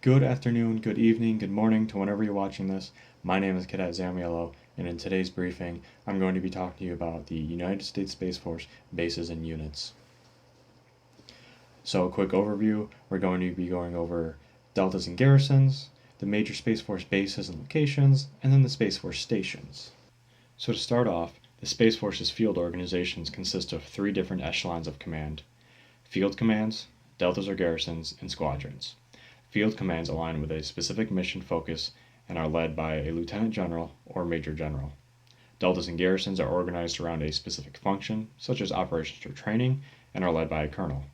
Good afternoon, good evening, good morning to whenever you're watching this. My name is Col Zammiello, and in today's briefing, I'm going to be talking to you about the United States Space Force Bases and Units. So, a quick overview, we're going to be going over deltas and garrisons, the major Space Force bases and locations, and then the Space Force stations. So to start off, the Space Force's field organizations consist of three different echelons of command: field commands, deltas or garrisons, and squadrons. Field commands align with a specific mission focus and are led by a lieutenant general or major general. Deltas and garrisons are organized around a specific function, such as operations or training, and are led by a colonel.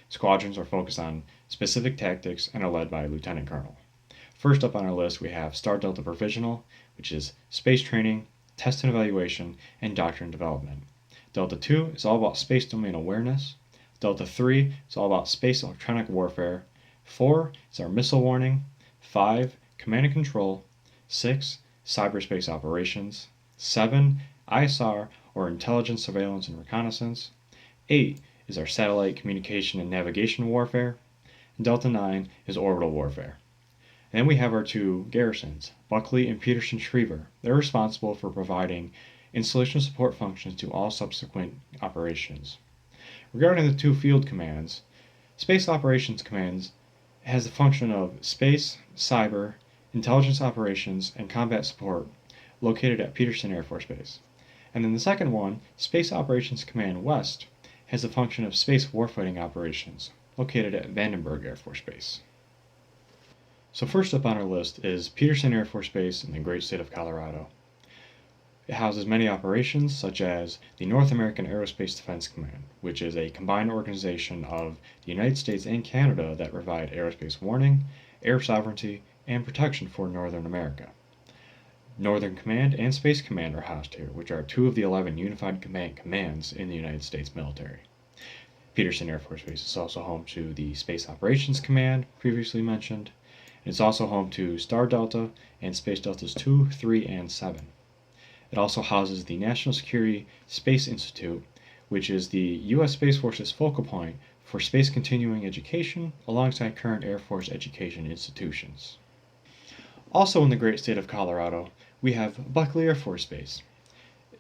Squadrons are focused on specific tactics and are led by a lieutenant colonel. First up on our list, we have Star Delta Provisional, which is space training, test and evaluation, and doctrine development. Delta 2 is all about space domain awareness. Delta 3 is all about space electronic warfare. 4 is our missile warning. 5, command and control. 6, cyberspace operations. 7, ISR or intelligence, surveillance, and reconnaissance. 8 is our satellite communication and navigation warfare. And Delta 9 is orbital warfare. And then we have our two garrisons, Buckley and Peterson Schriever. They're responsible for providing installation support functions to all subsequent operations. Regarding the two field commands, Space Operations Commands has the function of space, cyber, intelligence operations, and combat support located at Peterson Air Force Base. And then the second one, Space Operations Command West, has the function of space warfighting operations located at Vandenberg Air Force Base. So first up on our list is Peterson Air Force Base in the great state of Colorado. It houses many operations such as the North American Aerospace Defense Command, which is a combined organization of the United States and Canada that provide aerospace warning, air sovereignty, and protection for Northern America. Northern Command and Space Command are housed here, which are two of the 11 unified commands in the United States military. Peterson Air Force Base is also home to the Space Operations Command, previously mentioned. It's also home to Star Delta and Space Deltas 2, 3, and 7. It also houses the National Security Space Institute, which is the U.S. Space Force's focal point for space continuing education alongside current Air Force education institutions. Also in the great state of Colorado, we have Buckley Air Force Base.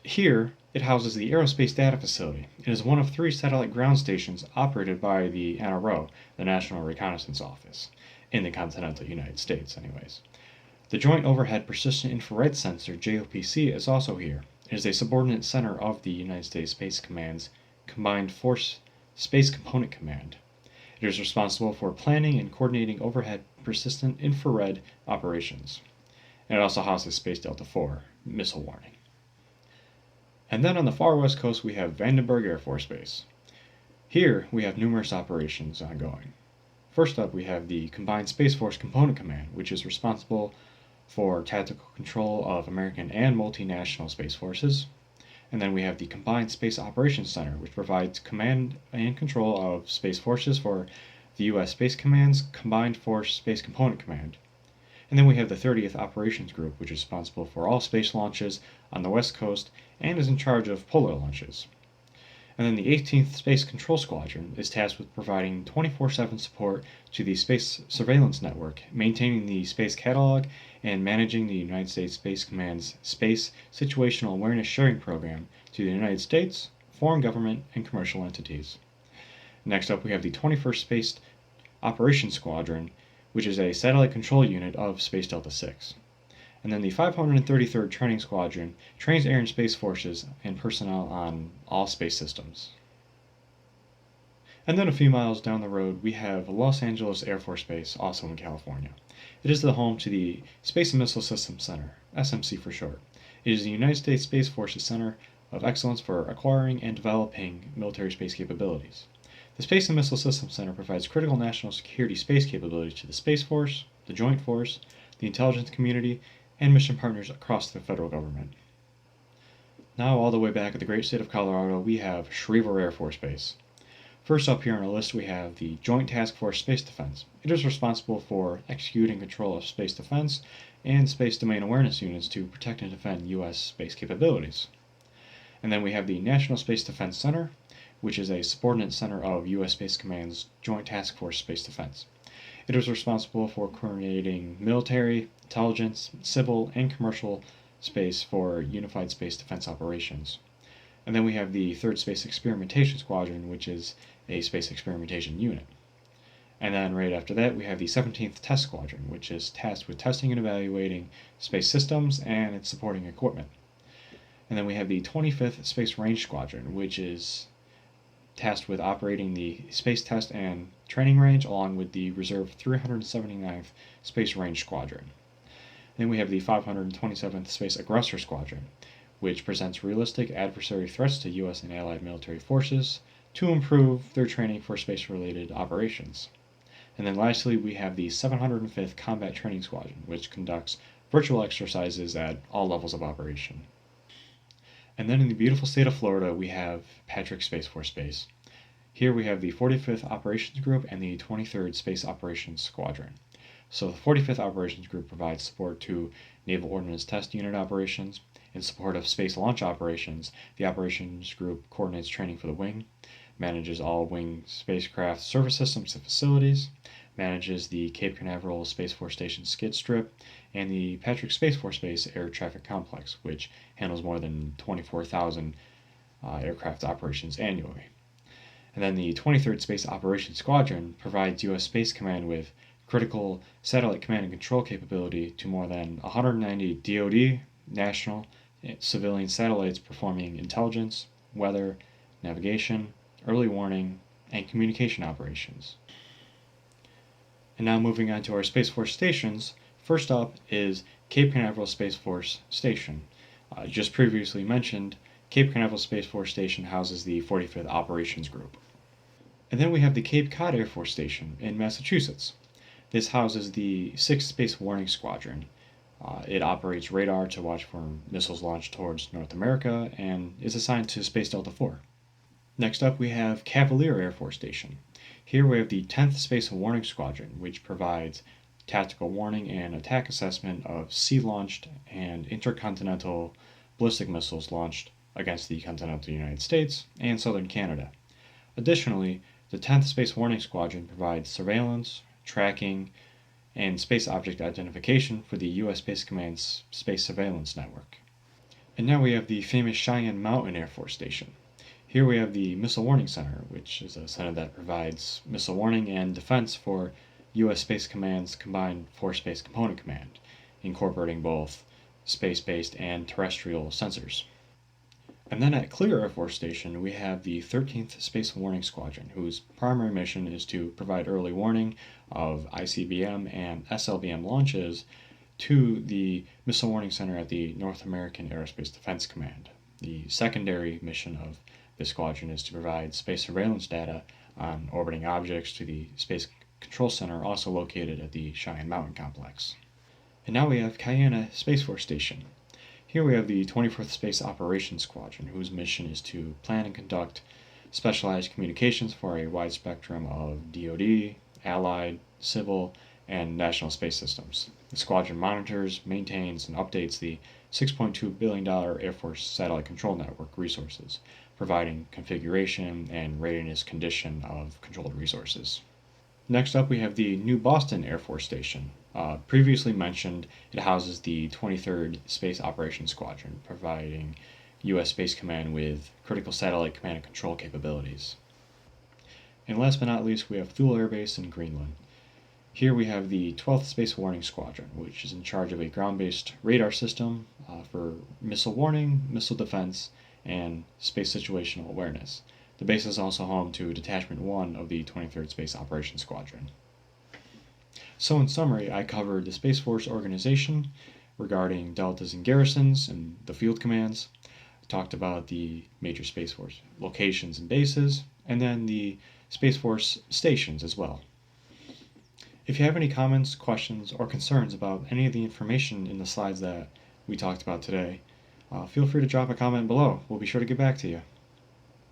Here, it houses the Aerospace Data Facility. It is one of 3 satellite ground stations operated by the NRO, the National Reconnaissance Office, in the continental United States anyways. The Joint Overhead Persistent Infrared Sensor, JOPC, is also here. It is a subordinate center of the United States Space Command's Combined Force Space Component Command. It is responsible for planning and coordinating overhead persistent infrared operations. And it also houses Space Delta 4, missile warning. And then on the far west coast we have Vandenberg Air Force Base. Here we have numerous operations ongoing. First up we have the Combined Space Force Component Command, which is responsible for tactical control of American and multinational space forces. And then we have the Combined Space Operations Center, which provides command and control of space forces for the U.S. Space Command's Combined Force Space Component Command. And then we have the 30th Operations Group, which is responsible for all space launches on the West Coast and is in charge of polar launches. And then the 18th Space Control Squadron is tasked with providing 24/7 support to the Space Surveillance Network, maintaining the space catalog, and managing the United States Space Command's Space Situational Awareness Sharing Program to the United States, foreign government, and commercial entities. Next up, we have the 21st Space Operations Squadron, which is a satellite control unit of Space Delta 6. And then the 533rd Training Squadron trains air and space forces and personnel on all space systems. And then a few miles down the road, we have Los Angeles Air Force Base, also in California. It is the home to the Space and Missile Systems Center, SMC for short. It is the United States Space Force's center of excellence for acquiring and developing military space capabilities. The Space and Missile Systems Center provides critical national security space capabilities to the Space Force, the Joint Force, the intelligence community, and mission partners across the federal government. Now, all the way back at the great state of Colorado, we have Schriever Air Force Base. First up here on our list, we have the Joint Task Force Space Defense. It is responsible for executing control of space defense and space domain awareness units to protect and defend U.S. space capabilities. And then we have the National Space Defense Center, which is a subordinate center of U.S. Space Command's Joint Task Force Space Defense. It is responsible for coordinating military, intelligence, civil, and commercial space for unified space defense operations. And then we have the 3rd Space Experimentation Squadron, which is a space experimentation unit. And then right after that, we have the 17th Test Squadron, which is tasked with testing and evaluating space systems and its supporting equipment. And then we have the 25th Space Range Squadron, which is tasked with operating the Space Test and Training Range along with the Reserve 379th Space Range Squadron. Then we have the 527th Space Aggressor Squadron, which presents realistic adversary threats to U.S. and Allied military forces to improve their training for space-related operations. And then lastly, we have the 705th Combat Training Squadron, which conducts virtual exercises at all levels of operation. And then in the beautiful state of Florida, we have Patrick Space Force Base. Here we have the 45th Operations Group and the 23rd Space Operations Squadron. So the 45th Operations Group provides support to Naval Ordnance Test Unit operations. In support of space launch operations, the Operations Group coordinates training for the wing, manages all wing spacecraft service systems and facilities, manages the Cape Canaveral Space Force Station skid strip, and the Patrick Space Force Base Air Traffic Complex, which handles more than 24,000 aircraft operations annually. And then the 23rd Space Operations Squadron provides U.S. Space Command with critical satellite command and control capability to more than 190 DoD, national, civilian satellites performing intelligence, weather, navigation, early warning, and communication operations. And now moving on to our Space Force stations, first up is Cape Canaveral Space Force Station. Just previously mentioned, Cape Canaveral Space Force Station houses the 45th Operations Group. And then we have the Cape Cod Air Force Station in Massachusetts. This houses the 6th Space Warning Squadron. It operates radar to watch for missiles launched towards North America and is assigned to Space Delta IV. Next up, we have Cavalier Air Force Station. Here we have the 10th Space Warning Squadron, which provides tactical warning and attack assessment of sea-launched and intercontinental ballistic missiles launched against the continental United States and southern Canada. Additionally, the 10th Space Warning Squadron provides surveillance, tracking, and space object identification for the U.S. Space Command's Space Surveillance Network. And now we have the famous Cheyenne Mountain Air Force Station. Here we have the Missile Warning Center, which is a center that provides missile warning and defense for U.S. Space Command's Combined Force-Based Component Command, incorporating both space-based and terrestrial sensors. And then at Clear Air Force Station, we have the 13th Space Warning Squadron, whose primary mission is to provide early warning of ICBM and SLBM launches to the Missile Warning Center at the North American Aerospace Defense Command. The secondary mission of this squadron is to provide space surveillance data on orbiting objects to the Space Control Center, also located at the Cheyenne Mountain Complex. And now we have Kiana Space Force Station. Here we have the 24th Space Operations Squadron, whose mission is to plan and conduct specialized communications for a wide spectrum of DoD, Allied, civil, and national space systems. The squadron monitors, maintains, and updates the $6.2 billion Air Force Satellite Control Network resources, providing configuration and readiness condition of controlled resources. Next up, we have the New Boston Air Force Station. Previously mentioned, it houses the 23rd Space Operations Squadron, providing U.S. Space Command with critical satellite command and control capabilities. And last but not least, we have Thule Air Base in Greenland. Here we have the 12th Space Warning Squadron, which is in charge of a ground-based radar system for missile warning, missile defense, and space situational awareness. The base is also home to Detachment 1 of the 23rd Space Operations Squadron. So in summary, I covered the Space Force organization regarding deltas and garrisons and the field commands. I talked about the major Space Force locations and bases, and then the Space Force stations as well. If you have any comments, questions, or concerns about any of the information in the slides that we talked about today, feel free to drop a comment below. We'll be sure to get back to you.